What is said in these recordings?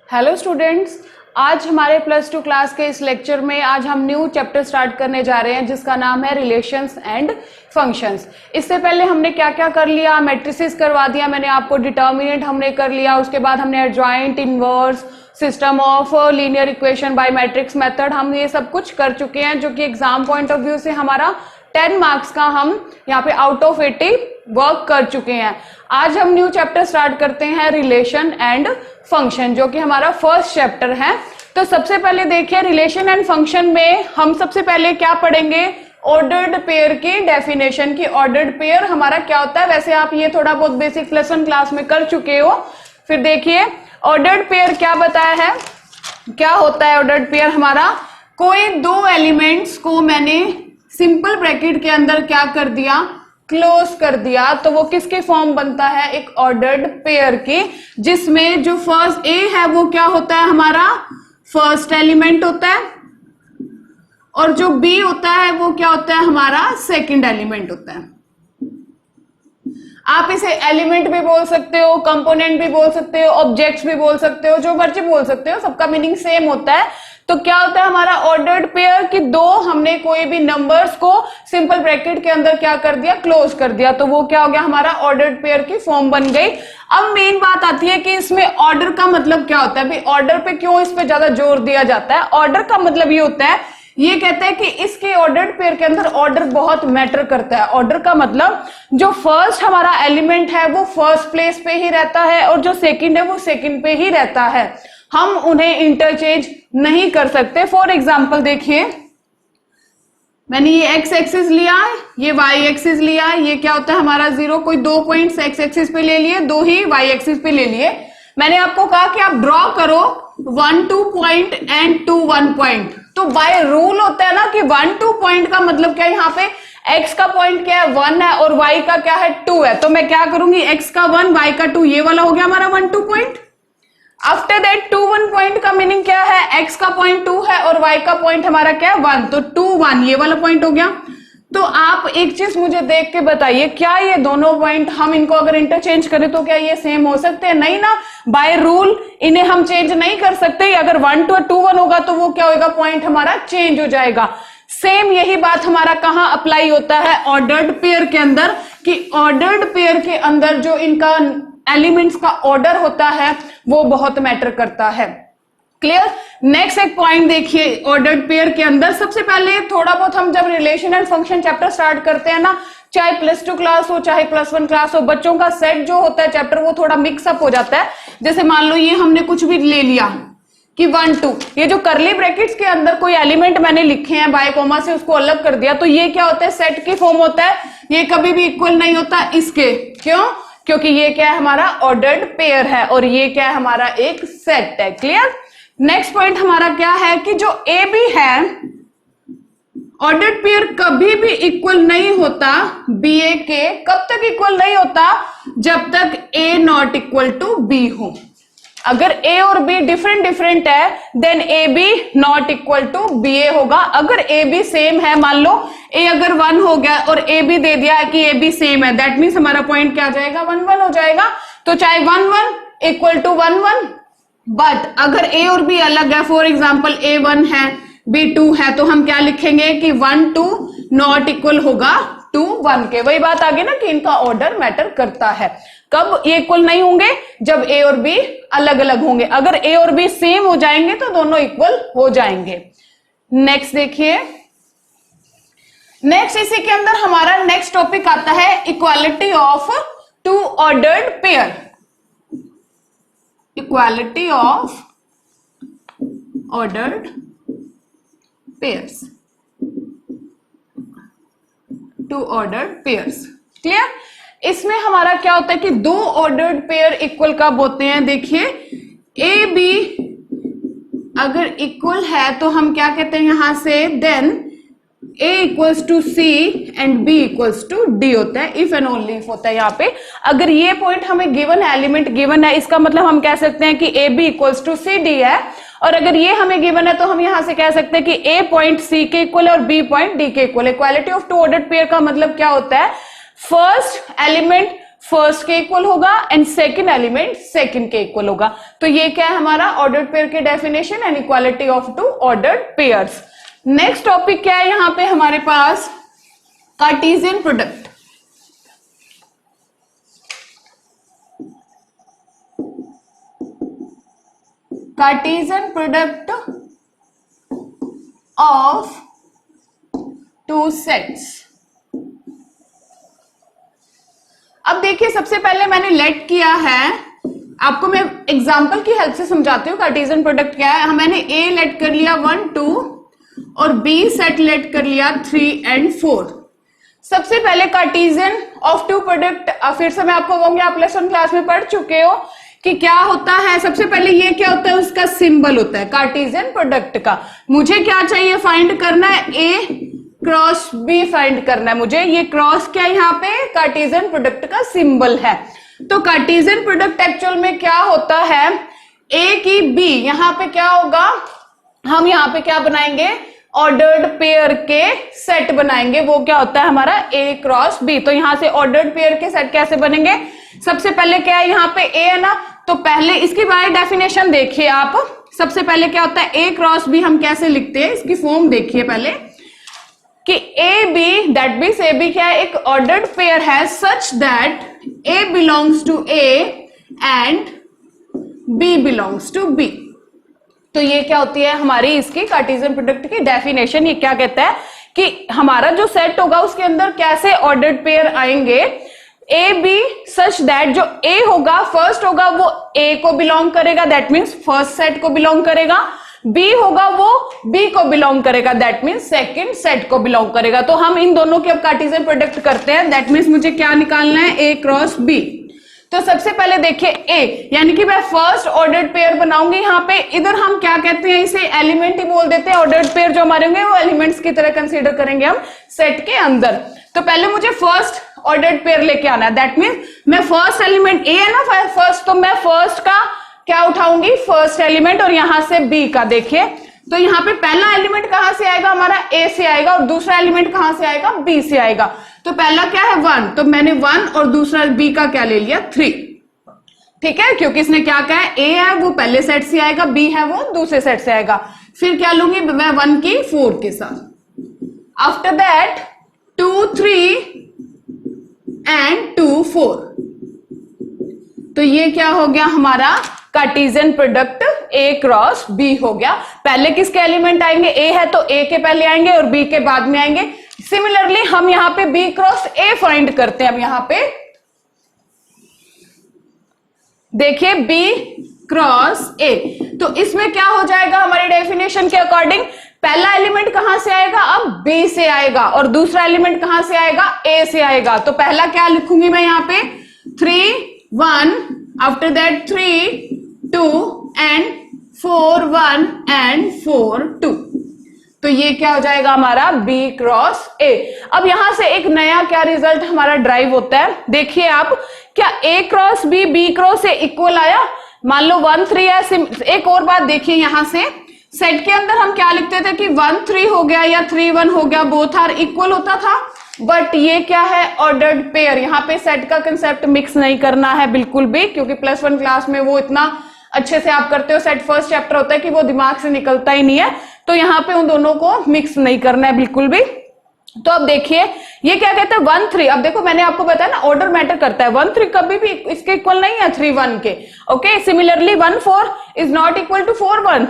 Hello students, आज हमारे plus two class के इस लेक्चर में आज हम न्यू चैप्टर स्टार्ट करने जा रहे हैं जिसका नाम है रिलेशंस एंड फंक्शंस। इससे पहले हमने क्या क्या कर लिया, मैट्रिसेस करवा दिया मैंने आपको, डिटर्मिनेंट हमने कर लिया, उसके बाद हमने adjoint, inverse, system of linear equation by matrix method, हम ये सब कुछ कर चुके हैं जो कि एग्जाम पॉइंट ऑफ व्यू से हमारा 10 मार्क्स का हम यहाँ पे आउट ऑफ 80 वर्क कर चुके हैं। आज हम न्यू चैप्टर स्टार्ट करते हैं रिलेशन एंड फंक्शन, जो कि हमारा फर्स्ट चैप्टर है। तो सबसे पहले देखिए रिलेशन एंड फंक्शन में हम सबसे पहले क्या पढ़ेंगे, ऑर्डर्ड पेयर की डेफिनेशन की। ऑर्डर्ड पेयर हमारा क्या होता है, वैसे आप ये थोड़ा बहुत बेसिक प्लस वन क्लास में कर चुके हो। फिर देखिए ऑर्डर्ड पेयर क्या बताया है, क्या होता है ऑर्डर्ड पेयर हमारा, कोई दो एलिमेंट्स को मैंने सिंपल ब्रैकेट के अंदर क्या कर दिया, क्लोज कर दिया, तो वो किसके फॉर्म बनता है, एक ऑर्डर्ड पेयर की, जिसमें जो फर्स्ट ए है वो क्या होता है हमारा फर्स्ट एलिमेंट होता है, और जो बी होता है वो क्या होता है हमारा सेकंड एलिमेंट होता है। आप इसे एलिमेंट भी बोल सकते हो, कंपोनेंट भी बोल सकते हो, ऑब्जेक्ट्स भी बोल सकते हो, जो मर्जी बोल सकते हो, सबका मीनिंग सेम होता है। तो क्या होता है हमारा ऑर्डर्ड पेयर कि दो हमने कोई भी नंबर्स को सिंपल ब्रैकेट के अंदर क्या कर दिया, क्लोज कर दिया, तो वो क्या हो गया हमारा ऑर्डर्ड पेयर की फॉर्म बन गई। अब मेन बात आती है कि इसमें ऑर्डर का मतलब क्या होता है, भाई ऑर्डर पे क्यों इस पे ज्यादा जोर दिया जाता है। ऑर्डर का मतलब ये होता है, ये कहते हैं कि इसके ऑर्डर्ड पेयर के अंदर ऑर्डर बहुत मैटर करता है। ऑर्डर का मतलब जो फर्स्ट हमारा एलिमेंट है वो फर्स्ट प्लेस पे ही रहता है और जो सेकंड है वो सेकंड पे ही रहता है, हम उन्हें इंटरचेंज नहीं कर सकते। फॉर एग्जांपल देखिए, मैंने ये एक्स एक्सिस लिया, ये वाई एक्सिस लिया, ये क्या होता है हमारा जीरो, कोई दो पॉइंट्स एक्स एक्सिस पे ले लिए, दो ही वाई एक्सिस पे ले लिए। मैंने आपको कहा कि आप ड्रॉ करो 1 2 पॉइंट एंड 2 1 पॉइंट। तो बाय रूल होता है ना कि 1 2 पॉइंट का मतलब क्या है, यहाँ पे x का पॉइंट क्या है 1 है और y का क्या है 2 है, तो मैं क्या करूंगी x का 1 y का 2, ये वाला हो गया हमारा 1 2 पॉइंट। आफ्टर दैट 2 1 पॉइंट का मीनिंग क्या है, x का पॉइंट 2 है और y का पॉइंट हमारा क्या है 1, तो 2 1 ये वाला पॉइंट हो गया। तो आप एक चीज मुझे देख के बताइए, क्या ये दोनों पॉइंट हम इनको अगर इंटरचेंज करें तो क्या ये सेम हो सकते हैं, नहीं ना, बाय रूल इन्हें हम चेंज नहीं कर सकते। अगर 1 2 2 1 होगा तो वो क्या होगा, पॉइंट हमारा चेंज हो जाएगा। सेम यही बात हमारा कहां अप्लाई होता है, ऑर्डर्ड पेयर के अंदर, कि ऑर्डर्ड पेयर के अंदर जो इनका एलिमेंट्स का ऑर्डर होता है वो बहुत मैटर करता है। क्लियर। नेक्स्ट एक पॉइंट देखिए ऑर्डर्ड पेयर के अंदर, सबसे पहले थोड़ा बहुत हम जब relation and function chapter start करते हैं ना, चाहे प्लस टू क्लास हो चाहे प्लस वन क्लास हो, बच्चों का सेट जो होता है चैप्टर वो थोड़ा मिक्सअप हो जाता है। जैसे मान लो ये हमने कुछ भी ले लिया कि 1 2, ये जो करली ब्रैकेट्स के अंदर कोई एलिमेंट मैंने लिखे हैं बाय कॉमा से, उसको अलग कर दिया, तो ये क्या होता है सेट की फॉर्म होता है, ये कभी भी इक्वल नहीं होता इसके। क्यों? क्योंकि ये क्या है हमारा ऑर्डर्ड पेयर है और ये क्या है हमारा एक सेट है। क्लियर। नेक्स्ट पॉइंट हमारा क्या है कि जो ए बी है, ऑर्डर्ड पेयर कभी भी इक्वल नहीं होता बी ए के। कब तक इक्वल नहीं होता, जब तक A not equal to B हो। अगर ए और बी डिफरेंट है then A B not equal to B A होगा। अगर ए बी सेम है, मान लो ए अगर 1 हो गया और ए बी दे दिया कि ए बी सेम है, दैट मीन्स हमारा पॉइंट क्या आ जाएगा 1 1 हो जाएगा। तो चाहे 1 1 इक्वल टू 1 1, बट अगर ए और बी अलग है, फॉर एग्जाम्पल ए 1 है बी 2 है, तो हम क्या लिखेंगे कि 1 2 नॉट इक्वल होगा 2 1 के। वही बात आ गई ना कि इनका ऑर्डर मैटर करता है। कब ये इक्वल नहीं होंगे, जब ए और बी अलग अलग होंगे। अगर ए और बी सेम हो जाएंगे तो दोनों इक्वल हो जाएंगे। नेक्स्ट देखिए, नेक्स्ट इसी के अंदर हमारा नेक्स्ट टॉपिक आता है equality of two ordered pair. Equality of ordered pairs, two ordered pairs. Clear. इसमें हमारा क्या होता है कि दो ऑर्डर्ड पेयर इक्वल कब होते हैं, देखिए ए बी अगर इक्वल है तो हम क्या कहते हैं यहां से, then A equals to C and B equals to D होता है, इफ एंड ओनली इफ होता है। यहाँ पे अगर ये पॉइंट हमें गिवन है, एलिमेंट गिवन है, इसका मतलब हम कह सकते हैं कि A B equals to C D है। और अगर ये हमें गिवन है तो हम यहां से कह सकते हैं कि ए पॉइंट सी के इक्वल है और बी पॉइंट डी के इक्वल है। Equality of two ordered pair का मतलब क्या होता है, फर्स्ट एलिमेंट फर्स्ट के इक्वल होगा एंड सेकंड एलिमेंट सेकंड के इक्वल होगा। तो ये क्या है हमारा ऑर्डर्ड पेयर के definition and equality of two ordered pairs. Next topic क्या है यहां पे हमारे पास, Cartesian product. Cartesian product of two sets. अब देखिए सबसे पहले मैंने लेट किया है, आपको मैं एग्जांपल की हेल्प से समझाती हूँ कार्टेशियन प्रोडक्ट क्या है। मैंने ए लेट कर लिया 1 2 और बी सेट लेट कर लिया 3 and 4। सबसे पहले कार्टेशियन ऑफ टू प्रोडक्ट, फिर से मैं आपको कहूंगी आप +1 क्लास में पढ़ चुके हो कि क्या होता है। सबसे पहले ये क्या होता है, उसका सिंबल होता है कार्टेशियन प्रोडक्ट का। मुझे क्या चाहिए, फाइंड करना है ए क्रॉस बी फाइंड करना है मुझे। ये क्रॉस क्या है यहाँ पे, कार्टेशियन प्रोडक्ट का सिंबल है। तो कार्टेशियन प्रोडक्ट एक्चुअल में क्या होता है, ए की बी, यहाँ पे क्या होगा, हम यहाँ पे क्या बनाएंगे, ऑर्डर्ड पेयर के सेट बनाएंगे। वो क्या होता है हमारा ए क्रॉस बी। तो यहां से ऑर्डर्ड पेयर के सेट कैसे बनेंगे, सबसे पहले क्या है यहाँ पे ए है ना, तो पहले इसकी बाय डेफिनेशन देखिए आप। सबसे पहले क्या होता है, ए क्रॉस बी हम कैसे लिखते हैं, इसकी फॉर्म देखिए पहले कि A B, that means A B क्या है, एक ऑर्डर्ड पेयर है such that A belongs to A and B belongs to B. तो ये क्या होती है हमारी इसकी कार्टेशियन प्रोडक्ट की डेफिनेशन। ये क्या कहता है कि हमारा जो सेट होगा उसके अंदर कैसे ऑर्डर्ड पेयर आएंगे, ए बी सच दैट जो ए होगा फर्स्ट होगा वो ए को बिलोंग करेगा, दैट मीन्स फर्स्ट सेट को बिलोंग करेगा। बी होगा वो बी को बिलोंग करेगा, दैट मीन्स सेकंड सेट को बिलोंग करेगा। तो हम इन दोनों के अब कार्टेशियन प्रोडक्ट करते हैं, दैट मीन्स मुझे क्या निकालना है, ए क्रॉस बी। तो सबसे पहले देखिए ए, यानी कि मैं फर्स्ट ऑर्डर्ड पेयर बनाऊंगी। यहाँ पे इधर हम क्या कहते हैं, इसे एलिमेंट ही बोल देते हैं। ऑर्डर्ड पेयर जो हमारे होंगे वो एलिमेंट्स की तरह कंसीडर करेंगे हम सेट के अंदर। तो पहले मुझे फर्स्ट ऑर्डर्ड पेयर लेके आना है, दैट मीन्स मैं फर्स्ट एलिमेंट ए है ना फर्स्ट, तो मैं फर्स्ट का क्या उठाऊंगी, फर्स्ट एलिमेंट, और यहां से बी का। देखिए तो यहाँ पे पहला एलिमेंट कहां से आएगा, हमारा ए से आएगा, और दूसरा एलिमेंट कहां से आएगा, बी से आएगा। तो पहला क्या है 1, तो मैंने 1 और दूसरा बी का क्या ले लिया 3। ठीक है, क्योंकि इसने क्या कहा है, ए है वो पहले सेट से आएगा, बी है वो दूसरे सेट से आएगा। फिर क्या लूंगी मैं 1 की 4 के साथ। After that 2 3 and 2 4। तो ये क्या हो गया हमारा Cartesian product A cross B हो गया। पहले किसके एलिमेंट आएंगे, ए है तो ए के पहले आएंगे और बी के बाद में आएंगे। सिमिलरली हम यहां पे बी क्रॉस ए फाइंड करते हैं। हम यहां पे देखिए बी क्रॉस ए, तो इसमें क्या हो जाएगा हमारे डेफिनेशन के अकॉर्डिंग, पहला एलिमेंट कहां से आएगा, अब बी से आएगा, और दूसरा एलिमेंट कहां से आएगा, ए से आएगा। तो पहला क्या लिखूंगी मैं यहां पे 3 1, आफ्टर दैट 3 2 and 4 1 and 4 2। तो ये क्या हो जाएगा हमारा B क्रॉस A। अब यहां से एक नया क्या रिजल्ट हमारा ड्राइव होता है, देखिए आप, क्या A cross B B cross A equal आया। मान लो 1 3 है। एक और बात देखिए, यहां से सेट के अंदर हम क्या लिखते थे कि 1 3 हो गया या 3 1 हो गया, बोथ आर इक्वल होता था। बट ये क्या है, ऑर्डर्ड पेयर। यहाँ पे सेट का कंसेप्ट मिक्स नहीं करना है बिल्कुल भी, क्योंकि +1 क्लास में वो इतना अच्छे से आप करते हो, सेट फर्स्ट चैप्टर होता है कि वो दिमाग से निकलता ही नहीं है। तो यहाँ पे उन दोनों को मिक्स नहीं करना है बिल्कुल भी। तो अब देखिए ये क्या कहता है 1 3। अब देखो मैंने आपको बताया ना ऑर्डर मैटर करता है, 1 3 कभी भी इसके इक्वल नहीं है 3 1 के। Okay, similarly 1 4 is not equal to 4 1,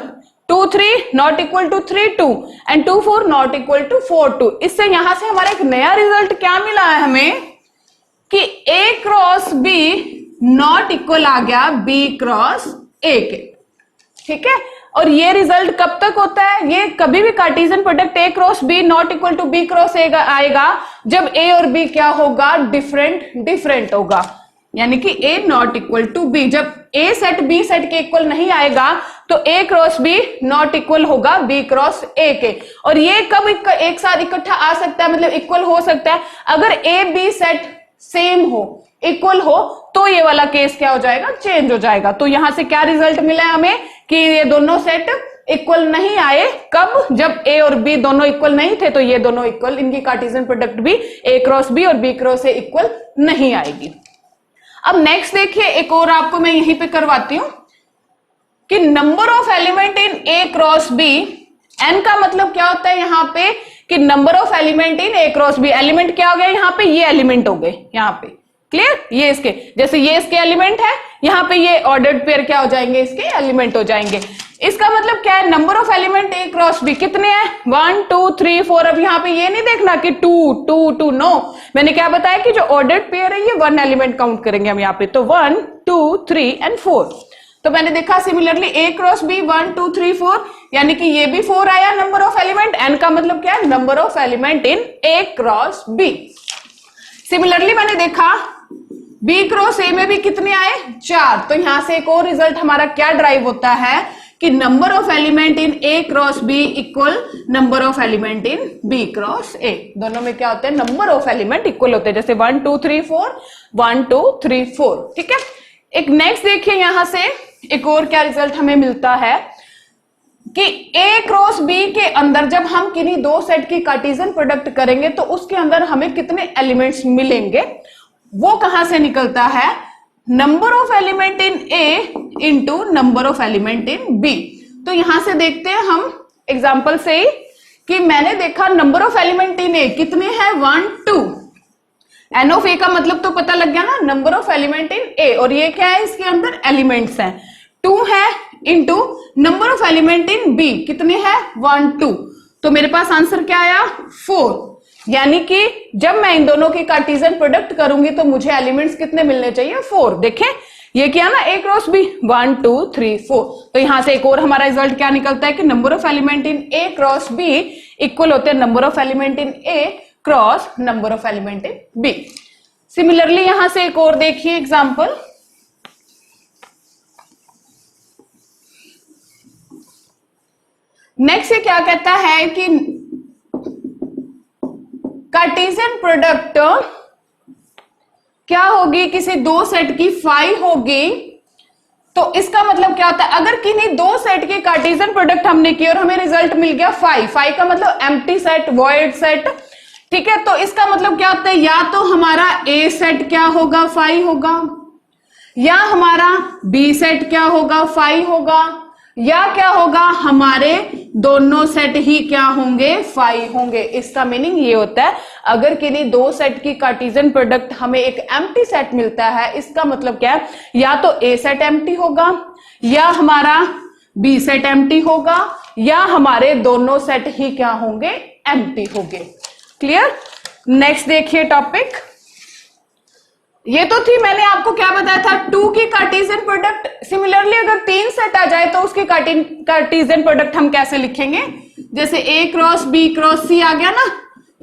2 3 not equal to 3 2 and 2 4 not equal to 4 2। इससे यहां से हमारा एक नया रिजल्ट क्या मिला है हमें कि ए क्रॉस बी नॉट इक्वल आ गया बी क्रॉस ए के। ठीक है, और ये रिजल्ट कब तक होता है, ये कभी भी Cartesian product A cross B not equal to B cross A आएगा जब ए और बी क्या होगा, डिफरेंट होगा। यानी कि ए नॉट इक्वल टू बी, जब ए सेट बी सेट के इक्वल नहीं आएगा तो ए क्रॉस बी नॉट इक्वल होगा बी क्रॉस ए के। और ये कब एक साथ इकट्ठा आ सकता है, मतलब इक्वल हो सकता है, अगर ए बी सेट सेम हो, इक्वल हो, तो ये वाला केस क्या हो जाएगा, चेंज हो जाएगा। तो यहां से क्या रिजल्ट मिला है हमें कि ये दोनों सेट इक्वल नहीं आए, कब, जब ए और बी दोनों इक्वल नहीं थे। तो ये दोनों इक्वल, इनकी कार्टेशियन प्रोडक्ट भी ए क्रॉस बी और बी क्रॉस ए इक्वल नहीं आएगी। अब नेक्स्ट देखिए, एक और आपको मैं यहीं पे करवाती हूं कि number of element in A cross B, n का मतलब क्या होता है यहां पे कि number of element in A cross B, element क्या हो गया यहां पे, ये एलिमेंट हो गए यहां पे, क्लियर, ये इसके, जैसे ये इसके एलिमेंट है, यहां पे ये ऑर्डर्ड पेयर क्या हो जाएंगे, इसके एलिमेंट हो जाएंगे। इसका मतलब क्या है, number of element A cross B कितने हैं, 1 2 3 4। अब यहाँ पे ये नहीं देखना कि 2 2 2, नो, मैंने क्या बताया कि जो ऑर्डर्ड पेयर है ये 1 एलिमेंट काउंट करेंगे हम यहाँ पे, तो 1 2 3 एंड 4। तो मैंने देखा सिमिलरली ए क्रॉस बी 1 2 3 4, यानी कि ये भी 4 आया नंबर ऑफ एलिमेंट, एन का मतलब क्या है, number of element in A cross B. Similarly मैंने देखा बी क्रॉस ए में भी कितने आए, 4। तो यहां से एक और रिजल्ट हमारा क्या ड्राइव होता है कि number of element in A cross B equal number of element in B cross A. दोनों में क्या होते हैं, नंबर ऑफ एलिमेंट इक्वल होते हैं, जैसे 1 2 3 4 1 2 3 4, ठीक है। एक नेक्स्ट देखिए, यहां से एक और क्या रिजल्ट हमें मिलता है कि ए क्रॉस बी के अंदर जब हम किन्हीं दो सेट की कार्टेशियन प्रोडक्ट करेंगे तो उसके अंदर हमें कितने एलिमेंट्स मिलेंगे, वो कहां से निकलता है, number of element in A into number of element in B. तो यहां से देखते हैं हम एग्जाम्पल से ही कि मैंने देखा नंबर ऑफ एलिमेंट इन ए कितने हैं, 1 2। एन ऑफ ए का मतलब तो पता लग गया ना, नंबर ऑफ एलिमेंट इन ए, और ये क्या है, इसके अंदर एलिमेंट्स हैं 2 है, into number of element in B कितने हैं, 1 2। तो मेरे पास आंसर क्या आया, 4। यानी कि जब मैं इन दोनों की कार्टेशियन प्रोडक्ट करूंगी तो मुझे एलिमेंट्स कितने मिलने चाहिए, 4। देखें ये क्या ना, ए क्रॉस बी 1 2 3 4। तो यहां से एक और हमारा रिजल्ट क्या निकलता है कि number of element in A cross B equal होते हैं number of element in A cross number of element in B. Similarly यहां से एक और देखिए एग्जांपल, नेक्स्ट ये क्या कहता है कि कार्टेशियन प्रोडक्ट क्या होगी, किसी दो सेट की फाई होगी। तो इसका मतलब क्या होता है, अगर किन्हीं दो सेट की कार्टेशियन प्रोडक्ट हमने की और हमें रिजल्ट मिल गया फाई, फाई का मतलब एम्प्टी सेट, वॉइड सेट, ठीक है। तो इसका मतलब क्या होता है, या तो हमारा ए सेट क्या होगा, फाई होगा, या हमारा बी सेट क्या होगा, फाई होगा, या क्या होगा, हमारे दोनों सेट ही क्या होंगे, फाई होंगे। इसका मीनिंग ये होता है अगर किन्हीं दो सेट की कार्टेशियन प्रोडक्ट हमें एक एम्प्टी सेट मिलता है, इसका मतलब क्या है, या तो ए सेट एम्प्टी होगा, या हमारा बी सेट एम्प्टी होगा, या हमारे दोनों सेट ही क्या होंगे, एम्प्टी होंगे। क्लियर। नेक्स्ट देखिए टॉपिक, ये तो थी, मैंने आपको क्या बताया था, 2 की कार्टेशियन प्रोडक्ट। सिमिलरली अगर 3 सेट आ जाए तो उसकी कार्टेशियन प्रोडक्ट हम कैसे लिखेंगे, जैसे ए क्रॉस बी क्रॉस सी आ गया ना,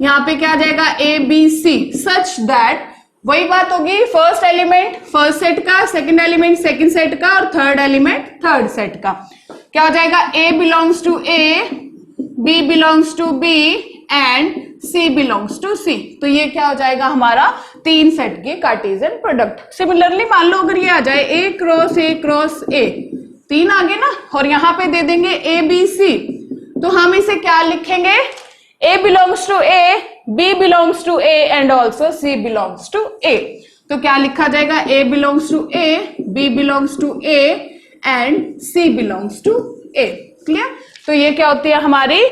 यहां पे क्या आ जाएगा, A B C, such that वही बात होगी, फर्स्ट एलिमेंट फर्स्ट सेट का, सेकंड एलिमेंट सेकंड सेट का, और थर्ड एलिमेंट थर्ड सेट का। क्या हो जाएगा, A belongs to A, B belongs to B and C belongs to C. तो ये क्या हो जाएगा, हमारा 3 सेट की कार्टेशियन प्रोडक्ट। सिमिलरली मान लो अगर ये आ जाए ए क्रॉस ए, 3 आगे ना, और यहां पे दे देंगे ए बी सी, तो हम इसे क्या लिखेंगे, A belongs to A, B belongs to A and also C belongs to A. तो क्या लिखा जाएगा, A belongs to A, B belongs to A and C belongs to A. Clear. तो ये क्या होती है हमारी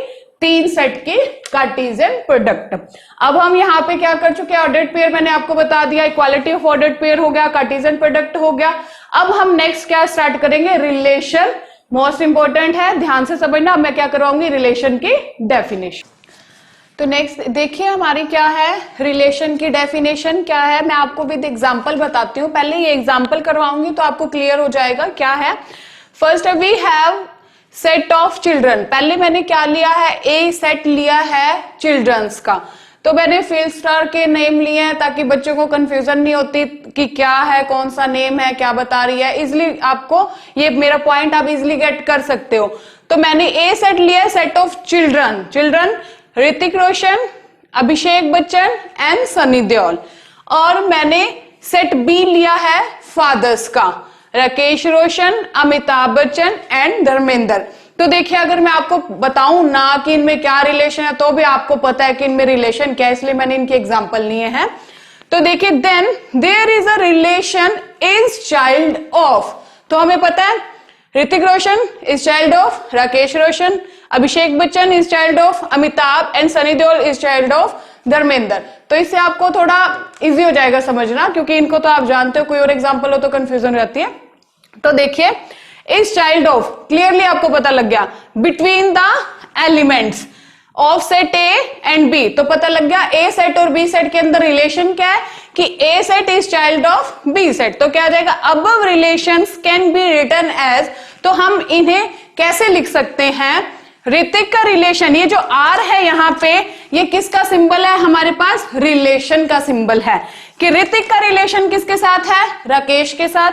3 सेट की कार्टेशियन प्रोडक्ट। अब हम यहाँ पे क्या कर चुके हैं, ऑर्डर्ड पेयर मैंने आपको बता दिया, इक्वालिटी ऑफ ऑर्डर्ड पेयर हो गया, कार्टेशियन प्रोडक्ट हो गया। अब हम नेक्स्ट क्या स्टार्ट करेंगे, रिलेशन। मोस्ट इंपॉर्टेंट है, ध्यान से समझना। अब मैं क्या करवाऊंगी, रिलेशन की डेफिनेशन। तो नेक्स्ट देखिए हमारी क्या है, रिलेशन की डेफिनेशन क्या है, मैं आपको विद एग्जांपल बताती हूँ। पहले ये एग्जांपल करवाऊंगी तो आपको क्लियर हो जाएगा क्या है। First we have set of children. पहले मैंने क्या लिया है, ए सेट लिया है चिल्ड्रंस का। तो मैंने फील्ड स्टार के नेम लिए हैं ताकि बच्चों को कंफ्यूजन नहीं होती कि क्या है, कौन सा नेम है, क्या बता रही है। इजिली आपको ये मेरा पॉइंट आप इजिली गेट कर सकते हो। तो मैंने ए सेट लिया है, set of children, children Hrithik Roshan, Abhishek Bachchan and Sunny Deol. और मैंने सेट बी लिया है फादर्स का, राकेश रोशन, अमिताभ बच्चन एंड धर्मेंद्र। तो देखिए अगर मैं आपको बताऊं ना कि इनमें क्या रिलेशन है तो भी आपको पता है कि इनमें रिलेशन क्या है, इसलिए मैंने इनके एग्जांपल लिए हैं। तो देखिए then there is a relation is child of, तो हमें पता है Hrithik Roshan is child of Rakesh Roshan, Abhishek Bachchan is child of Amitabh and Sunny Deol is child of Dharmendra. तो इससे आपको थोड़ा इजी हो जाएगा समझना, क्योंकि इनको तो आप जानते हो, कोई और एग्जांपल हो तो कंफ्यूजन रहती है। तो देखिए इज चाइल्ड ऑफ, क्लियरली आपको पता लग गया, between the elements of set A and B, तो पता लग गया ए सेट और बी सेट के अंदर रिलेशन क्या है कि A set is child of B set. तो क्या आ जाएगा, above relations can be written as, तो हम इन्हें कैसे लिख सकते हैं, ऋतिक का रिलेशन, ये जो आर है यहाँ पे, ये किसका सिंबल है हमारे पास, रिलेशन का सिंबल है, कि ऋतिक का रिलेशन किसके साथ है, राकेश के साथ,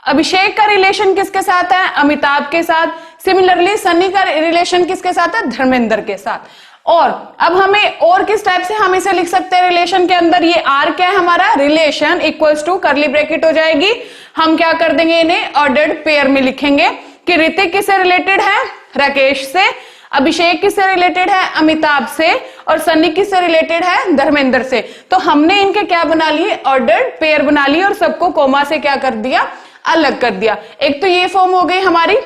अभिषेक का रिलेशन किसके साथ है, अमिताभ के साथ, सिमिलरली सनी का रिलेशन किसके साथ है, धर्मेंद्र के साथ। और अब हमें और किस टाइप से हम इसे लिख सकते हैं रिलेशन के अंदर, ये आर क्या है हमारा, relation equals to curly bracket हो जाएगी, हम क्या कर देंगे इन्हें ऑर्डर्ड पेयर में लिखेंगे कि ऋतिक किससे रिलेटेड है, राकेश से, अभिषेक किससे रिलेटेड है, अमिताभ से, और सनी किससे रिलेटेड है, धर्मेंद्र से। तो हमने इनके क्या बना लिए, ऑर्डर्ड पेयर बना लिए और सबको कोमा से क्या कर दिया, अलग कर दिया। एक तो ये फॉर्म हो गई हमारी,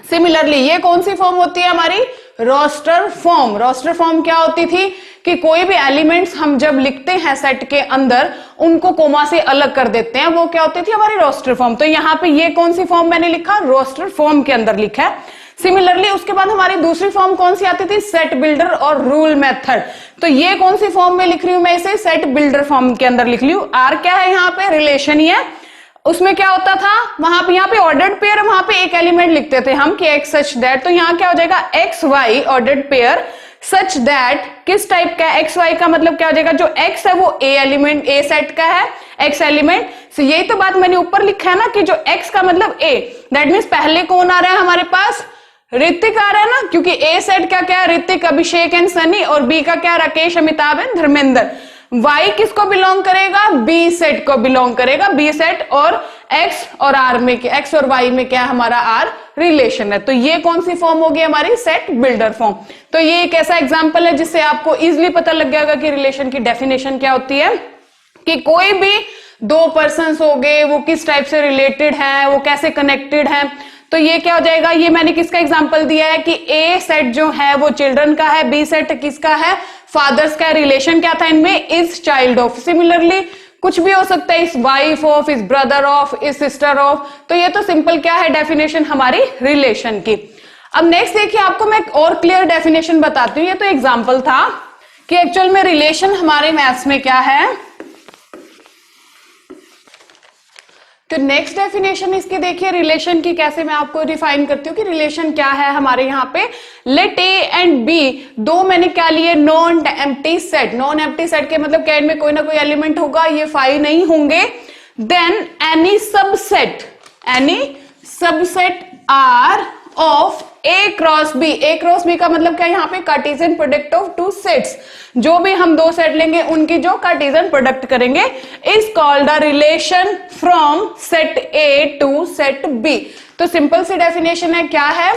सिमिलरली ये कौन सी फॉर्म होती है हमारी, रोस्टर फॉर्म। रोस्टर फॉर्म क्या होती थी कि कोई भी एलिमेंट्स हम जब लिखते हैं सेट के अंदर उनको कोमा से अलग कर देते हैं, वो क्या होती थी हमारी रोस्टर फॉर्म। तो यहाँ पे ये कौन सी फॉर्म मैंने लिखा, रोस्टर फॉर्म के अंदर लिखा है। सिमिलरली उसके बाद हमारी दूसरी फॉर्म कौन सी आती थी, सेट बिल्डर और रूल मेथड। तो ये कौन सी फॉर्म में लिख रही हूं मैं इसे, सेट बिल्डर फॉर्म के अंदर लिख ली हूं। आर क्या है यहाँ पे, रिलेशन ही है, उसमें क्या होता था वहां पे, यहाँ पे ऑर्डर्ड पेयर, वहां पे एक एलिमेंट लिखते थे हम कि एक्स सच दैट, तो यहाँ क्या हो जाएगा x y ordered pair such that, किस टाइप का, एक्स वाई का मतलब क्या हो जाएगा, जो एक्स है वो ए एलिमेंट, ए सेट का है, एक्स एलिमेंट। तो यही तो बात मैंने ऊपर लिखा है ना कि जो एक्स का मतलब ए, दैट मीन्स पहले कौन आ रहा है हमारे पास, ऋतिक आ रहा है ना, क्योंकि ए सेट का क्या है, ऋतिक अभिषेक एंड सनी, और बी का क्या, राकेश अमिताभ एंड धर्मेंद्र। वाई किसको बिलोंग करेगा, बी सेट को बिलोंग करेगा, बी सेट, और एक्स और आर में, एक्स और वाई में क्या हमारा आर रिलेशन है। तो ये कौन सी फॉर्म होगी हमारी, सेट बिल्डर फॉर्म। तो ये एक ऐसा एग्जांपल है जिससे आपको इजीली पता लग जाएगा कि रिलेशन की डेफिनेशन क्या होती है, कि कोई भी दो पर्सन्स हो गए वो किस टाइप से रिलेटेड है, वो कैसे कनेक्टेड है। तो ये क्या हो जाएगा, ये मैंने किसका एग्जांपल दिया है कि ए सेट जो है वो चिल्ड्रन का है, बी सेट किसका है, फादर्स का। रिलेशन क्या था इनमें, इज चाइल्ड ऑफ। सिमिलरली कुछ भी हो सकता है, is wife of, is brother of, is sister of. तो ये तो सिंपल क्या है डेफिनेशन हमारी रिलेशन की। अब नेक्स्ट देखिए, आपको मैं और क्लियर डेफिनेशन बताती हूँ। ये तो एग्जांपल था कि एक्चुअल में रिलेशन हमारे मैथ्स में क्या है। तो नेक्स्ट डेफिनेशन इसकी देखिए, रिलेशन की कैसे मैं आपको डिफाइन करती हूँ कि रिलेशन क्या है हमारे यहाँ पे। लेट ए एंड बी, दो मैंने क्या लिए, non empty set. Non empty set के मतलब क्या, इनमें कोई ना कोई एलिमेंट होगा, ये 5 नहीं होंगे। Then any subset R of A cross B. A cross B का मतलब क्या, यहाँ पे Cartesian product of two sets, जो भी हम दो सेट लेंगे उनकी जो कार्टेशियन प्रोडक्ट करेंगे, is called a relation from set A to set B. तो सिंपल सी डेफिनेशन है, क्या है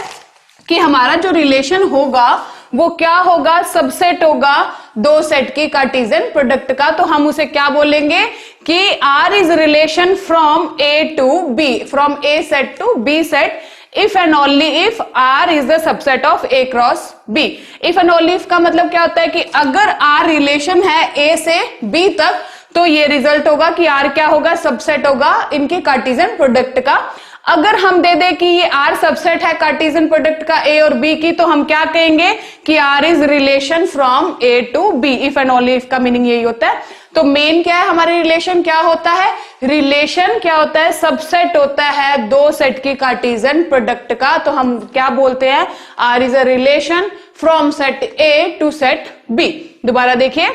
कि हमारा जो रिलेशन होगा वो क्या होगा, सबसेट होगा दो सेट की कार्टेशियन प्रोडक्ट का। तो हम उसे क्या बोलेंगे कि R is relation from A to B, from A set to B set, if and only if R is the subset of A cross B। if and only if का मतलब क्या होता है कि अगर R रिलेशन है A से B तक, तो ये रिजल्ट होगा कि R क्या होगा, सबसेट होगा इनके कार्टेशियन प्रोडक्ट का। अगर हम दे दे कि ये R सबसेट है कार्टेशियन प्रोडक्ट का A और B की, तो हम क्या कहेंगे कि R is relation from A to B। If and only if का मीनिंग यही होता है। तो मेन क्या है हमारे रिलेशन, क्या होता है, रिलेशन क्या होता है, सबसेट होता है दो सेट की कार्टेशियन प्रोडक्ट का। तो हम क्या बोलते हैं, R is a relation from set A to set B। दोबारा देखिए,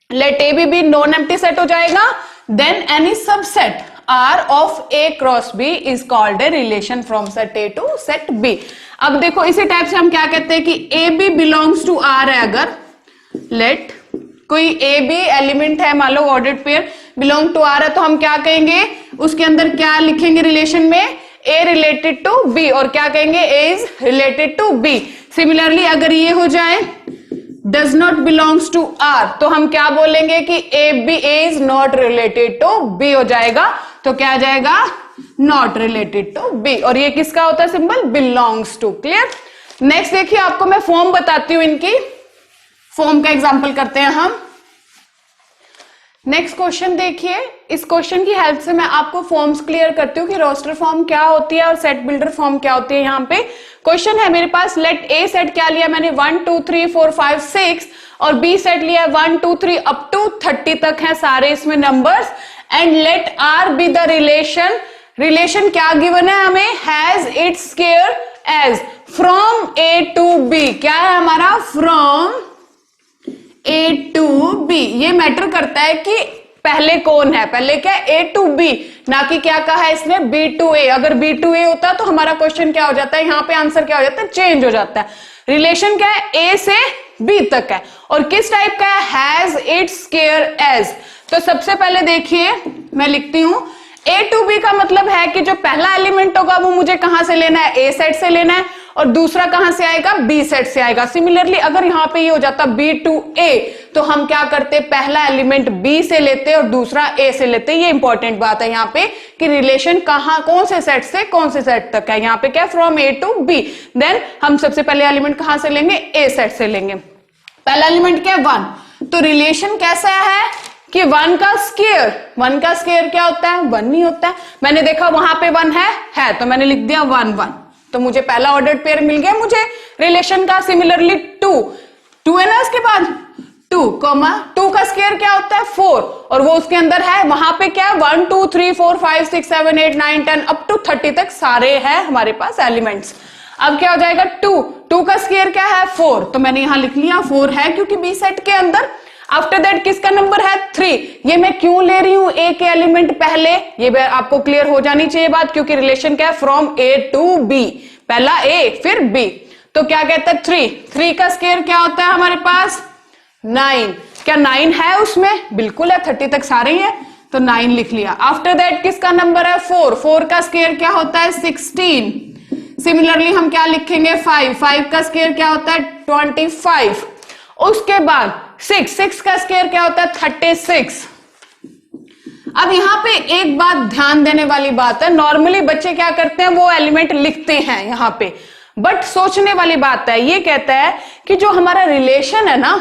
लेट A भी नॉन एम्प्टी सेट हो जाएगा। Then any subset R of A cross B is called a relation from set A to set B। अब देखो इसी type से हम क्या कहते हैं कि A B belongs to R है। अगर लेट कोई ए बी एलिमेंट है, मान लो ordered pair belong to R है, तो हम क्या कहेंगे, उसके अंदर क्या लिखेंगे रिलेशन में, ए रिलेटेड टू बी, और क्या कहेंगे, A is related to B. Similarly अगर ये हो जाए does not belongs to R, तो हम क्या बोलेंगे कि A is not related to B हो जाएगा। तो क्या आ जाएगा, नॉट रिलेटेड टू बी। और ये किसका होता है symbol, belongs to. Clear. Next देखिए, आपको मैं फॉर्म बताती हूं, इनकी फॉर्म का एग्जांपल करते हैं हम। नेक्स्ट क्वेश्चन देखिए, इस क्वेश्चन की हेल्प से मैं आपको फॉर्म्स क्लियर करती हूँ कि रोस्टर फॉर्म क्या होती है और सेट बिल्डर फॉर्म क्या होती है। यहाँ पे क्वेश्चन है मेरे पास, लेट ए सेट क्या लिया मैंने 1 2 3 4 5 6 और बी सेट लिया 1 2 3 अप टू 30 तक है सारे इसमें numbers. And let R be the relation, relation क्या गिवन है हमें, has its square as from A to B. क्या है हमारा, फ्रॉम ए टू बी। ये मैटर करता है कि पहले कौन है, पहले क्या ए टू बी, ना कि क्या कहा है इसने बी टू ए। अगर बी टू ए होता तो हमारा क्वेश्चन क्या हो जाता है, यहाँ पे आंसर क्या हो जाता है, चेंज हो जाता है। रिलेशन क्या है, ए से बी तक है और किस टाइप का है, हैज इट्स स्क्वायर एज। तो सबसे पहले देखिए मैं लिखती हूं, ए टू बी का मतलब है कि जो पहला एलिमेंट होगा वो मुझे कहां से लेना है, ए सेट से लेना है, और दूसरा कहां से आएगा, बी सेट से आएगा। सिमिलरली अगर यहां पे ये हो जाता बी टू ए तो हम क्या करते, पहला एलिमेंट बी से लेते और दूसरा ए से लेते। ये इंपॉर्टेंट बात है यहाँ पे कि रिलेशन कहां, कौन से सेट से कौन से सेट तक है। यहाँ पे क्या, from A to B. Then हम सबसे पहले एलिमेंट कहां से लेंगे, ए सेट से लेंगे। पहला एलिमेंट क्या है, 1। तो रिलेशन कैसा है कि 1 का स्क्वायर, 1 का स्क्वायर क्या होता है, 1 नहीं होता है। मैंने देखा वहां पे 1 है तो मैंने लिख दिया 1 1, तो मुझे पहला ऑर्डर्ड पेयर मिल गया मुझे रिलेशन का। सिमिलरली 2 है ना, इसके बाद 2 का स्क्वायर क्या होता है, 4, और वो उसके अंदर है, वहां पे क्या है 1 2 3 4 5 6 7 8 9 10 अप टू 30 तक सारे हैं हमारे पास एलिमेंट्स। अब क्या हो जाएगा, 2 का स्क्वायर क्या है, 4, तो मैंने यहां लिख लिया 4 है क्योंकि बी सेट के अंदर। आफ्टर दैट किसका नंबर है, 3। ये मैं क्यों ले रही हूं ए के एलिमेंट पहले, ये आपको क्लियर हो जानी चाहिए बात, क्योंकि रिलेशन क्या है, फ्रॉम ए टू बी, पहला ए फिर बी। तो क्या कहता है 3 का स्क्वायर क्या होता है हमारे पास, 9। क्या 9 है उसमें, बिल्कुल है, 30 तक सारे ही है, तो 9 लिख लिया। आफ्टर दैट किसका नंबर है, 4 का स्क्वायर क्या होता है, 16। सिमिलरली हम क्या लिखेंगे, 5 का स्क्वायर क्या होता है, 25। उसके बाद 6 का स्क्वायर क्या होता है, 36। अब यहां पे एक बात ध्यान देने वाली बात है, नॉर्मली बच्चे क्या करते हैं, वो एलिमेंट लिखते हैं यहां पे, बट सोचने वाली बात है, ये कहता है कि जो हमारा रिलेशन है ना,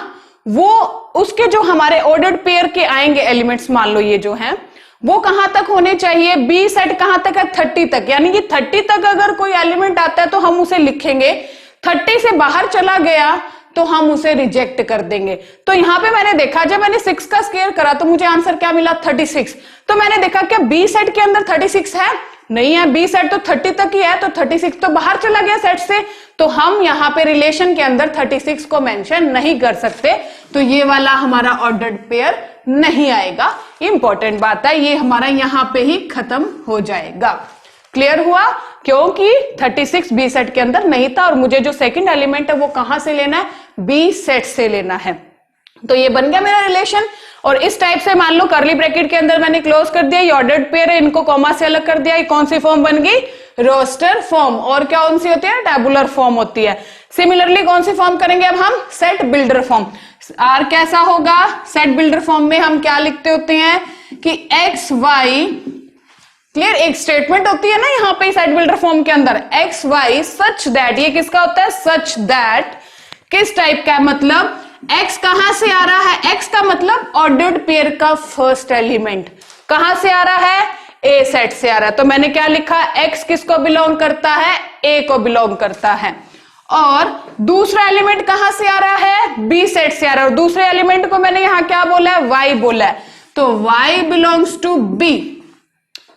वो उसके जो हमारे ऑर्डर्ड पेयर के आएंगे एलिमेंट्स, मान लो ये जो है वो कहां तक होने चाहिए, बी सेट कहां तक है, 30 तक। यानी कि 30 तक अगर कोई एलिमेंट आता है तो हम उसे लिखेंगे, 30 से बाहर चला गया तो हम उसे रिजेक्ट कर देंगे। तो यहां पे मैंने देखा, जब मैंने 6 का स्क्वायर करा तो मुझे आंसर क्या मिला, 36। तो मैंने देखा क्या बी सेट के अंदर 36 है, नहीं है, बी सेट तो 30 तक ही है, तो 36 तो बाहर चला गया सेट से, तो हम यहां पे रिलेशन के अंदर 36 को मेंशन नहीं कर सकते, तो ये वाला हमारा ऑर्डर्ड पेयर नहीं आएगा। इंपॉर्टेंट बात है, ये हमारा यहां पे ही खत्म हो जाएगा। क्लियर हुआ, क्योंकि 36 बी सेट के अंदर नहीं था और मुझे जो सेकंड एलिमेंट है वो कहां से लेना है, बी सेट से लेना है। तो ये बन गया मेरा रिलेशन। और इस टाइप से मान लो कर्ली ब्रैकेट के अंदर मैंने क्लोज कर दिया, ये ऑर्डर्ड पेयर है, इनको कॉमा से अलग कर दिया, ये कौन सी फॉर्म बन गई, रोस्टर फॉर्म। और क्या कौन सी होती है, टेबुलर फॉर्म होती है। सिमिलरली कौन सी फॉर्म करेंगे अब हम, सेट बिल्डर फॉर्म। आर कैसा होगा, सेट बिल्डर फॉर्म में हम क्या लिखते होते हैं कि एक्स वाई, क्लियर, एक स्टेटमेंट होती है ना यहाँ पे सेट बिल्डर फॉर्म के अंदर, एक्स वाई सच दैट, ये किसका होता है, सच दैट, किस टाइप का, मतलब x कहां से आ रहा है, x का मतलब ऑर्डर्ड पेयर का फर्स्ट एलिमेंट कहां से आ रहा है, a सेट से आ रहा है। तो मैंने क्या लिखा, x किसको बिलोंग करता है, a को बिलोंग करता है। और दूसरा एलिमेंट कहां से आ रहा है, b सेट से आ रहा है, और दूसरे एलिमेंट को मैंने यहां क्या बोला है, y बोला है, तो y बिलोंग्स टू b।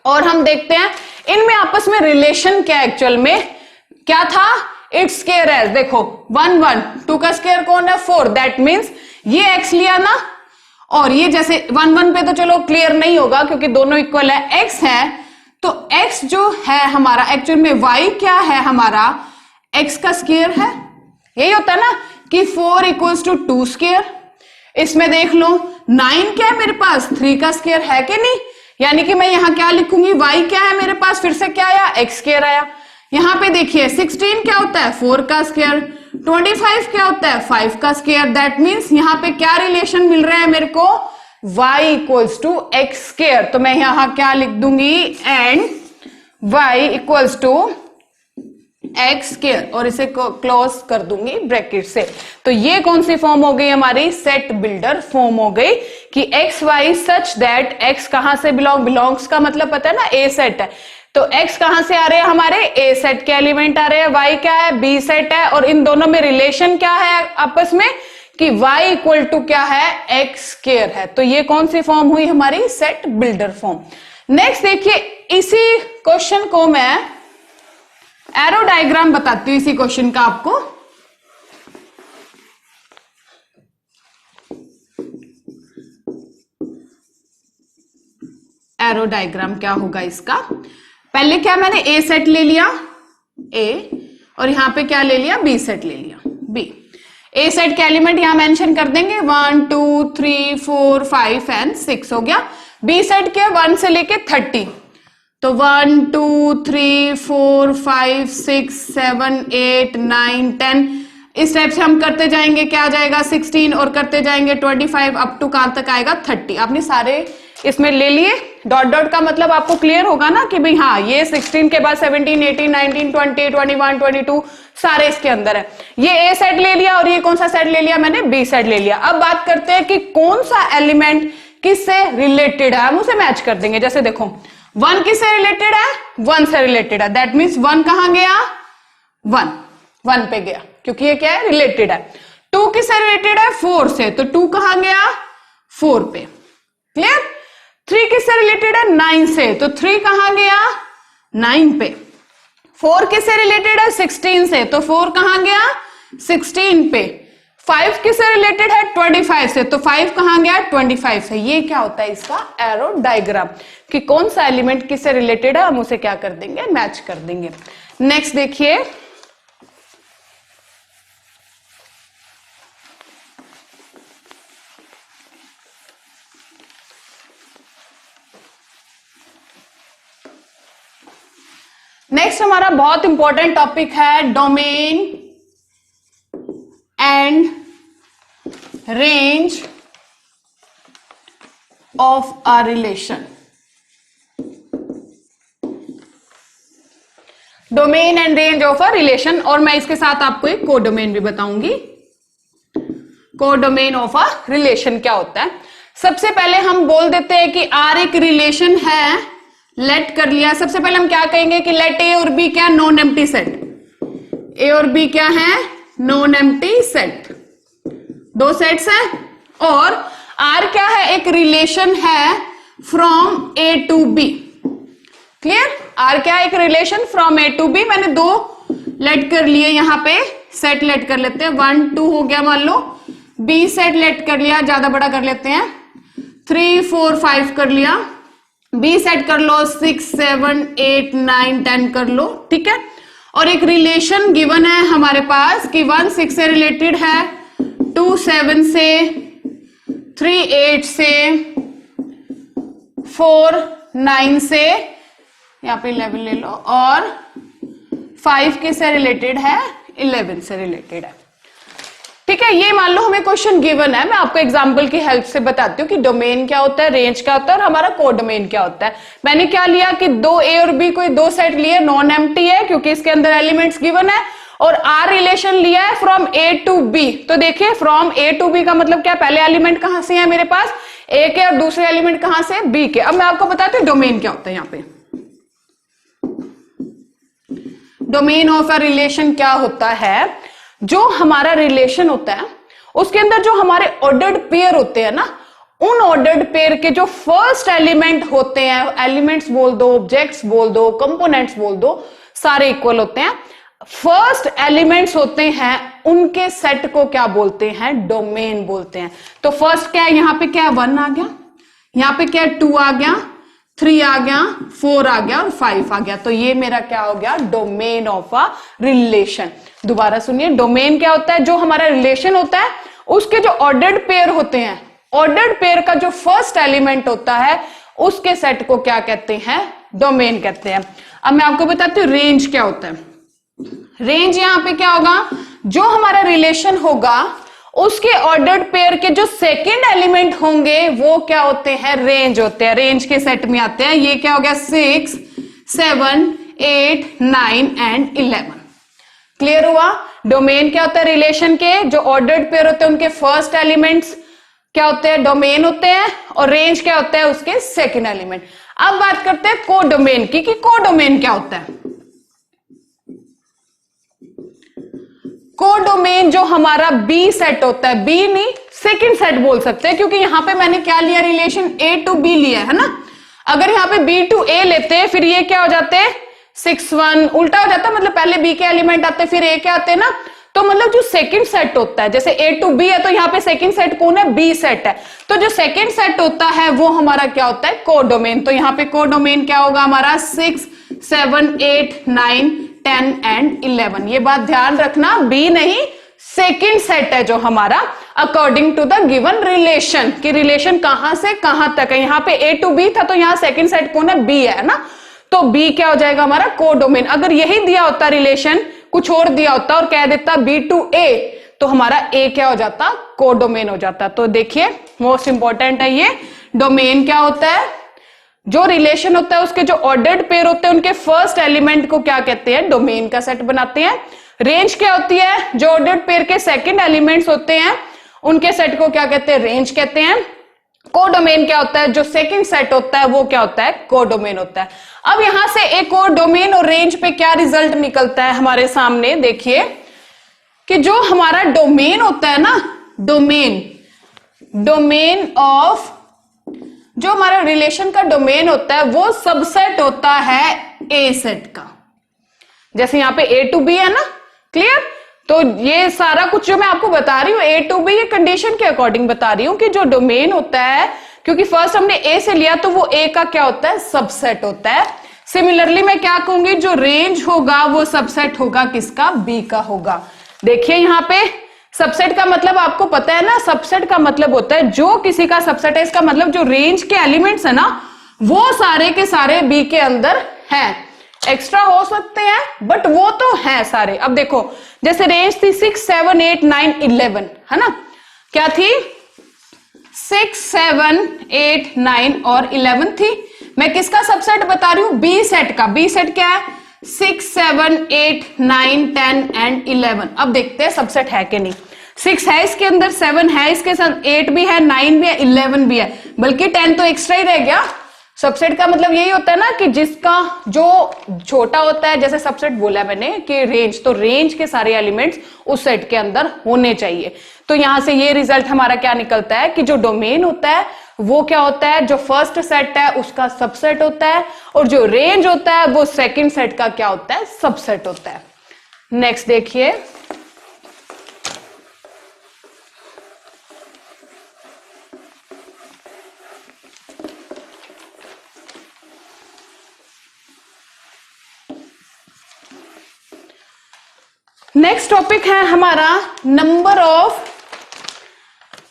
और हम देखते हैं इनमें आपस में रिलेशन क्या एक्चुअल में क्या था, इट्स स्क्वायर एज, देखो 1 1, 2 का स्क्वायर कौन है, 4, दैट मीन्स ये x लिया ना, और ये जैसे 1 1 पे तो चलो क्लियर नहीं होगा क्योंकि दोनों इक्वल है, x है, तो x जो है हमारा एक्चुअल में y क्या है हमारा, x का स्क्वायर है। यही होता है ना कि 4 इक्वल्स टू 2 स्क्वायर। इसमें देख लो 9 क्या है मेरे पास, 3 का स्क्वायर है कि नहीं, यानी कि मैं यहां क्या लिखूंगी, y क्या है मेरे पास, फिर से क्या आया, x स्क्वायर आया। यहां पे देखिए 16 क्या होता है, 4 का स्क्वायर, 25 क्या होता है 5 का स्क्वायर, दैट मीन्स यहां पे क्या रिलेशन मिल रहा है मेरे को, y equals to x square. तो मैं यहां क्या लिख दूंगी, and y equals to x square, और इसे क्लोज कर दूंगी ब्रैकेट से। तो ये कौन सी फॉर्म हो गई हमारी, सेट बिल्डर फॉर्म हो गई कि x y such that x कहां से बिलोंग्स का मतलब पता है ना, ए सेट है। तो एक्स कहां से आ रहे हैं हमारे, ए सेट के एलिमेंट आ रहे हैं, वाई क्या है, बी सेट है, और इन दोनों में रिलेशन क्या है आपस में कि y इक्वल टू क्या है, एक्स स्क्वायर है। तो ये कौन सी फॉर्म हुई हमारी, सेट बिल्डर फॉर्म। नेक्स्ट देखिए, इसी क्वेश्चन को मैं एरो डायग्राम बताती हूं इसी क्वेश्चन का आपको। एरो डायग्राम क्या होगा इसका, पहले क्या मैंने ए सेट ले लिया ए, और यहां पे क्या ले लिया, बी सेट ले लिया बी। ए सेट के एलिमेंट यहां मेंशन कर देंगे 1 2 3 4 5 एंड 6 हो गया। बी सेट के 1 से लेके 30, तो 1 2 3 4 5 6 7 8 9 10, इस टाइप से हम करते जाएंगे, क्या आ जाएगा 16, और करते जाएंगे 25 अप टू कहां तक आएगा 30। आपने सारे इसमें ले लिए, डॉट डॉट का मतलब आपको क्लियर होगा ना कि भाई हाँ ये 16 के बाद 17 18 19 20 21 22 सारे इसके अंदर है। ये ए सेट ले लिया, और ये कौन सा सेट ले लिया मैंने, बी सेट ले लिया। अब बात करते हैं कि कौन सा एलिमेंट किससे रिलेटेड है, हम उसे मैच कर देंगे। जैसे देखो 1 किससे रिलेटेड है, 1 से रिलेटेड है, दैट मीन्स 1 कहां गया, 1 पे गया, क्योंकि ये क्या है, रिलेटेड है। 2 किससे रिलेटेड है, 4 से, तो 2 कहां गया, 4 पे, क्लियर। 3 किससे रिलेटेड है, 9 से, तो 3 कहां गया, 9 पे। 4 किससे रिलेटेड है, 16 से, तो 4 कहां गया, 16 पे। 5 किससे रिलेटेड है, 25 से, तो 5 कहां गया, 25 से। ये क्या होता है इसका एरो डायग्राम, कि कौन सा एलिमेंट किससे रिलेटेड है, हम उसे क्या कर देंगे, मैच कर देंगे। नेक्स्ट देखिए, नेक्स्ट हमारा बहुत इंपॉर्टेंट टॉपिक है domain and range of a relation. Domain and range of a relation, और मैं इसके साथ आपको एक कोडोमेन भी बताऊंगी। कोडोमेन ऑफ अ रिलेशन क्या होता है, सबसे पहले हम बोल देते हैं कि आर एक रिलेशन है, लेट कर लिया। सबसे पहले हम क्या कहेंगे कि लेट ए और बी क्या, नॉन एम्प्टी सेट, ए और बी क्या है, नॉन एम्प्टी सेट, 2 सेट्स है। और आर क्या है, एक रिलेशन है from A to B, clear. R क्या है, एक relation from A to B. मैंने 2 लेट कर लिए, यहां पे सेट लेट कर लेते हैं, 1 2 हो गया मान लो। बी सेट लेट कर लिया, ज्यादा बड़ा कर लेते हैं, 3 4 5 कर लिया। बी सेट कर लो 6 7 8 9 10 कर लो, ठीक है। और एक रिलेशन गिवन है हमारे पास कि 1 6 से रिलेटेड है, 2 7 से, 3 8 से, 4 9 से, यहां पे 11 ले लो, और 5 किससे रिलेटेड है, 11 से रिलेटेड है, ठीक है। ये मान लो हमें क्वेश्चन गिवन है, मैं आपको एग्जांपल की हेल्प से बताती हूँ कि डोमेन क्या होता है, रेंज क्या होता है, और हमारा कोडोमेन क्या होता है। मैंने क्या लिया कि 2 ए और बी कोई 2 सेट लिए, नॉन एम्प्टी है क्योंकि इसके अंदर एलिमेंट्स गिवन है, और आर रिलेशन लिया है फ्रॉम ए टू बी। तो देखिए फ्रॉम ए टू बी का मतलब क्या, पहले एलिमेंट कहां से है मेरे पास, ए के, और दूसरे एलिमेंट कहां से, बी के। अब मैं आपको बताती हूँ डोमेन क्या होता है। यहां पे डोमेन ऑफ अ रिलेशन क्या होता है, जो हमारा रिलेशन होता है उसके अंदर जो हमारे ऑर्डर्ड पेयर होते हैं ना, उन ऑर्डर्ड पेयर के जो फर्स्ट एलिमेंट होते हैं, एलिमेंट्स बोल दो, ऑब्जेक्ट्स बोल दो, कंपोनेंट्स बोल दो, सारे इक्वल होते हैं। फर्स्ट एलिमेंट्स होते हैं उनके सेट को क्या बोलते हैं, डोमेन बोलते हैं। तो फर्स्ट क्या है, यहां पे क्या है, 1 आ गया, यहां पे क्या है, 2 आ गया, 3 आ गया, 4 आ गया, और 5 आ गया। तो ये मेरा क्या हो गया, डोमेन ऑफ अ रिलेशन। दोबारा सुनिए, डोमेन क्या होता है, जो हमारा रिलेशन होता है उसके जो ऑर्डर्ड पेयर होते हैं, ऑर्डर्ड पेयर का जो फर्स्ट एलिमेंट होता है उसके सेट को क्या कहते हैं, डोमेन कहते हैं। अब मैं आपको बताती हूँ रेंज क्या होता है। रेंज यहां पे क्या होगा, जो हमारा रिलेशन होगा उसके ऑर्डर्ड पेयर के जो सेकंड एलिमेंट होंगे वो क्या होते हैं, रेंज होते हैं, रेंज के सेट में आते हैं। ये क्या हो गया, 6, 7, 8, 9 एंड 11। क्लियर हुआ। डोमेन क्या होता है, रिलेशन के जो ऑर्डर्ड पेयर होते हैं उनके फर्स्ट एलिमेंट्स क्या होते हैं, डोमेन होते हैं, और रेंज क्या होता है, उसके सेकंड एलिमेंट। अब बात करते हैं कोडोमेन की, कि कोडोमेन क्या होता है। कोडोमेन जो हमारा बी सेट होता है, बी नहीं सेकंड सेट बोल सकते हैं, क्योंकि यहां पे मैंने क्या लिया, रिलेशन ए टू बी लिया है ना। अगर यहां पे बी टू ए लेते हैं फिर ये क्या हो जाते हैं, 6, 1 उल्टा हो जाता है, मतलब पहले बी के एलिमेंट आते फिर ए के आते हैं ना। तो मतलब जो सेकंड सेट होता है, जैसे ए टू बी है तो यहाँ पे सेकंड सेट कौन है, बी सेट है। तो जो सेकंड सेट होता है वो हमारा क्या होता है, कोडोमेन। तो यहाँ पे कोडोमेन क्या होगा हमारा, 6, 7, 8, 9, 10 एंड 11। ये बात ध्यान रखना, बी नहीं सेकंड सेट है जो हमारा according to the given relation, कि रिलेशन कहां से कहां तक है। यहाँ पे ए टू बी था तो यहाँ सेकंड सेट कौन है, बी है ना। तो बी क्या हो जाएगा हमारा, कोडोमेन। अगर यही दिया होता रिलेशन, कुछ और दिया होता और कह देता बी टू ए, तो हमारा ए क्या हो जाता, कोडोमेन हो जाता। तो देखिए मोस्ट इंपॉर्टेंट है ये, डोमेन क्या होता है, जो रिलेशन होता है उसके जो ऑर्डर्ड पेयर होते हैं उनके फर्स्ट एलिमेंट को क्या कहते हैं, डोमेन का सेट बनाते हैं। रेंज क्या होती है, जो ऑर्डर्ड पेयर के सेकंड एलिमेंट्स होते हैं उनके सेट को क्या कहते हैं, रेंज कहते हैं। कोडोमेन क्या होता है, जो सेकंड सेट होता है वो क्या होता है, कोडोमेन होता है। अब यहां से एक और डोमेन और रेंज पे क्या रिजल्ट निकलता है हमारे सामने, देखिए कि जो हमारा डोमेन होता है ना, डोमेन ऑफ, जो हमारा रिलेशन का डोमेन होता है वो सबसेट होता है ए सेट का। जैसे यहां पे ए टू बी है ना, क्लियर। तो ये सारा कुछ जो मैं आपको बता रही हूं ए टू बी, ये कंडीशन के अकॉर्डिंग बता रही हूं कि जो डोमेन होता है, क्योंकि फर्स्ट हमने ए से लिया तो वो ए का क्या होता है, सबसेट होता है। सिमिलरली मैं क्या कहूंगी, जो रेंज होगा वो सबसेट होगा किसका, बी का होगा। देखिए यहां पे सबसेट का मतलब आपको पता है ना, सबसेट का मतलब होता है जो किसी का सबसेट है, इसका मतलब जो रेंज के एलिमेंट्स है ना वो सारे के सारे बी के अंदर हैं। एक्स्ट्रा हो सकते हैं बट वो तो है सारे। अब देखो जैसे रेंज थी 6, 7, 8, 9, 11 है ना, क्या थी 6, 7, 8, 9 और 11 थी। मैं किसका सबसेट बता रही हूं, बी सेट का। बी सेट क्या है, 6, 7, 8, 9, 10 एंड 11। अब देखते हैं सबसेट है कि नहीं। 6 है इसके अंदर, 7 है इसके साथ, 8 भी है, 9 भी है, 11 भी है, बल्कि 10 तो एक्स्ट्रा ही रह गया। सबसेट का मतलब यही होता है ना कि जिसका जो छोटा होता है, जैसे सबसेट बोला मैंने कि रेंज, तो रेंज के सारे एलिमेंट्स उस सेट के अंदर होने चाहिए। तो यहां से ये रिजल्ट हमारा क्या निकलता है कि जो डोमेन होता है वो क्या होता है, जो फर्स्ट सेट है उसका सबसेट होता है, और जो रेंज होता है वो सेकंड सेट का क्या होता है, सबसेट होता है। नेक्स्ट देखिए, नेक्स्ट टॉपिक है हमारा number of,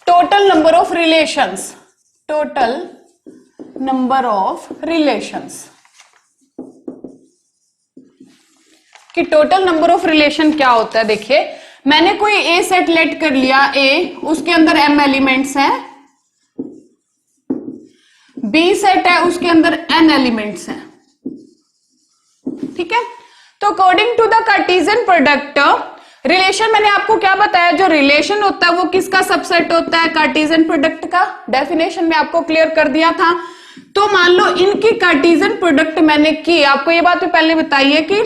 total number of relations. Total number of relations, कि टोटल नंबर ऑफ रिलेशन क्या होता है। देखिए मैंने कोई ए सेट लेट कर लिया, ए, उसके अंदर m एलिमेंट्स हैं, बी सेट है उसके अंदर n एलिमेंट्स हैं, ठीक है। तो according to the Cartesian product relation, मैंने आपको क्या बताया, जो रिलेशन होता है वो किसका सबसेट होता है, कार्टेशियन प्रोडक्ट का। डेफिनेशन में आपको क्लियर कर दिया था। तो मान लो इनकी कार्टेशियन प्रोडक्ट मैंने की, आपको ये बात भी पहले बताई है कि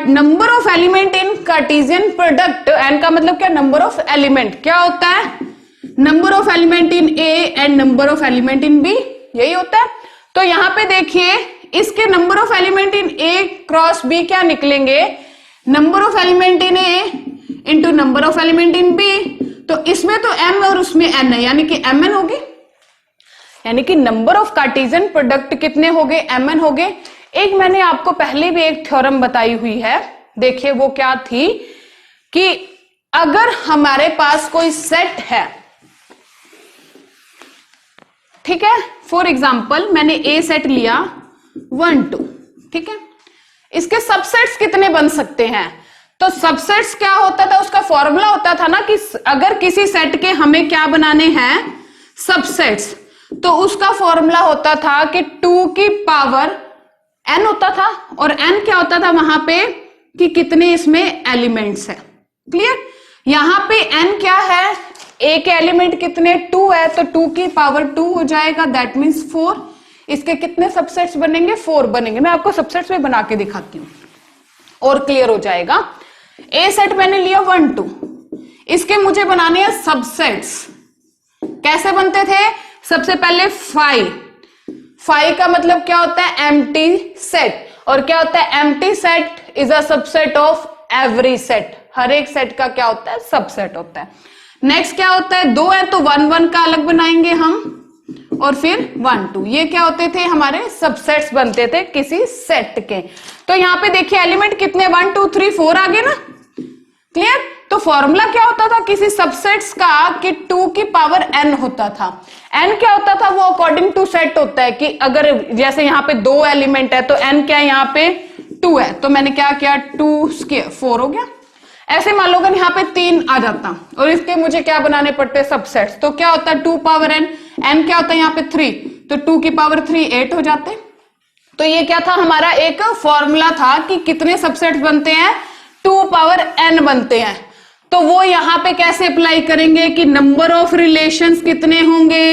number of element in Cartesian product, n का मतलब क्या, नंबर ऑफ एलिमेंट क्या होता है, number of element in A and number of element in B, यही होता है। तो यहां पे देखिए इसके number of element in A cross B क्या निकलेंगे, number of element in A into number of element in B. तो इसमें तो m और उसमें n है, यानी कि mn होगी, यानी कि नंबर ऑफ कार्टेशियन प्रोडक्ट कितने हो गए, mn हो गए। एक मैंने आपको पहले भी एक थ्योरम बताई हुई है, देखिए वो क्या थी कि अगर हमारे पास कोई सेट है, ठीक है, फॉर एग्जाम्पल मैंने ए सेट लिया 1, 2, ठीक है, इसके सबसेट्स कितने बन सकते हैं, तो सबसेट्स क्या होता था, उसका फॉर्मूला होता था ना कि अगर किसी सेट के हमें क्या बनाने हैं, सबसेट्स, तो उसका फॉर्मूला होता था कि 2 की पावर n होता था, और n क्या होता था वहां पे कि कितने इसमें एलिमेंट्स है। क्लियर? यहां पे n क्या है, a के एलिमेंट कितने 2 है, तो 2 की पावर 2 हो जाएगा, दैट मीन्स 4। इसके कितने सबसेट्स बनेंगे, 4 बनेंगे। मैं आपको सबसेट्स में बना के दिखाती हूं और क्लियर हो जाएगा। ए सेट मैंने लिया 1 2, इसके मुझे बनाने हैं सबसेट्स। कैसे बनते थे, सबसे पहले 5 का मतलब क्या होता है, एम्प्टी सेट। और क्या होता है, empty set is a subset of every set. हर एक सेट का क्या होता है, सबसेट होता है। नेक्स्ट क्या होता है, 2 है तो 1 1 का अलग बनाएंगे हम, और फिर 1 2, ये क्या होते थे, हमारे सबसेट्स बनते थे किसी सेट के। तो यहां पे देखिए एलिमेंट कितने, 1 2 3 4 आ गए ना। क्लियर? तो फॉर्मूला क्या होता था किसी सबसेट्स का कि 2 की पावर n होता था। n क्या होता था, वो अकॉर्डिंग टू सेट होता है कि अगर जैसे यहाँ पे 2 एलिमेंट है तो n क्या है, यहाँ पे 2 है, तो मैंने क्या किया, 2 स्क्वायर 4 हो गया। ऐसे मान लो अगर यहाँ पे 3 आ जाता और इसके मुझे क्या बनाने पड़ते सबसेट्स, तो क्या होता है 2 पावर n क्या होता है यहाँ पे 3, तो 2 की पावर 3 8 हो जाते। तो ये क्या था, हमारा एक फॉर्मूला था कि कितने सबसेट्स बनते हैं, 2 पावर n बनते हैं। तो वो यहां पे कैसे अप्लाई करेंगे कि नंबर ऑफ रिलेशंस कितने होंगे,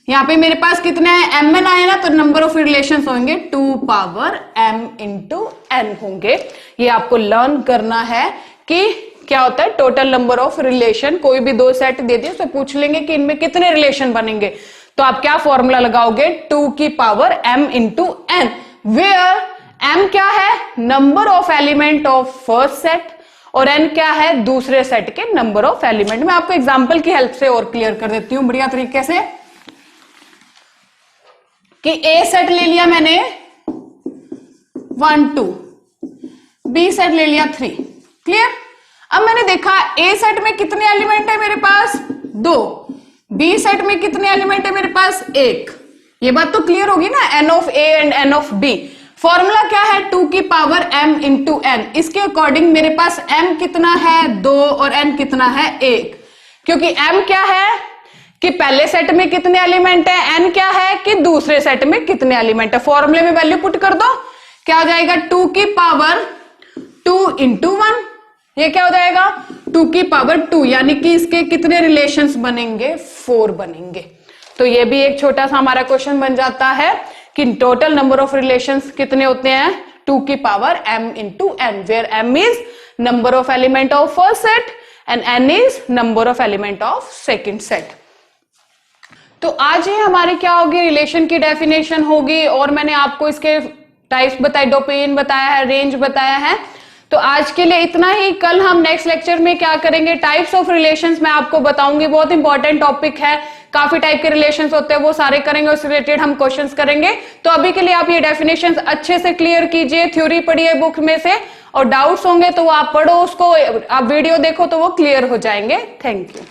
यहां पे मेरे पास कितने हैं, mn आए ना, तो नंबर ऑफ रिलेशंस होंगे 2 पावर m इंटू n होंगे। ये आपको लर्न करना है कि क्या होता है टोटल नंबर ऑफ रिलेशन। कोई भी 2 सेट दे दिए तो पूछ लेंगे कि इनमें कितने रिलेशन बनेंगे, तो आप क्या फॉर्मूला लगाओगे, 2 की power m into n, where m क्या है, number of element of first set, और n क्या है, दूसरे सेट के नंबर ऑफ एलिमेंट। मैं आपको एग्जांपल की हेल्प से और क्लियर कर देती हूं बढ़िया तरीके से कि a सेट ले लिया मैंने 1 2, b सेट ले लिया 3। क्लियर? अब मैंने देखा a सेट में कितने एलिमेंट है मेरे पास, 2, b सेट में कितने एलिमेंट है मेरे पास, 1। ये बात तो क्लियर होगी ना, n of a and n of b। Formula क्या है, 2 की पावर m इंटू n। इसके अकॉर्डिंग मेरे पास m कितना है, 2, और n कितना है, 1। क्योंकि m क्या है कि पहले सेट में कितने एलिमेंट है, n क्या है कि दूसरे सेट में कितने एलिमेंट है। फॉर्मूले में वैल्यू पुट कर दो, क्या हो जाएगा, 2 की पावर 2 इंटू 1। ये क्या हो जाएगा, 2 की पावर 2, यानी कि इसके कितने रिलेशंस बनेंगे, 4 बनेंगे। तो ये भी एक छोटा सा हमारा क्वेश्चन बन जाता है कि टोटल नंबर ऑफ रिलेशंस कितने होते हैं, 2 की power m into n, where m is number of element of first set and n is number of element of second set. तो आज ये हमारी क्या होगी, रिलेशन की डेफिनेशन होगी, और मैंने आपको इसके टाइप्स बताए, डोमेन बताया है, रेंज बताया है। तो आज के लिए इतना ही। कल हम नेक्स्ट लेक्चर में क्या करेंगे, टाइप्स ऑफ रिलेशंस मैं आपको बताऊंगी, बहुत इंपॉर्टेंट टॉपिक है, काफी टाइप के रिलेशंस होते हैं, वो सारे करेंगे, उससे रिलेटेड हम क्वेश्चंस करेंगे। तो अभी के लिए आप ये डेफिनेशंस अच्छे से क्लियर कीजिए, थ्योरी पढ़िए बुक में से, और डाउट्स होंगे तो वो आप पढ़ो उसको, आप वीडियो देखो तो वो क्लियर हो जाएंगे। Thank you.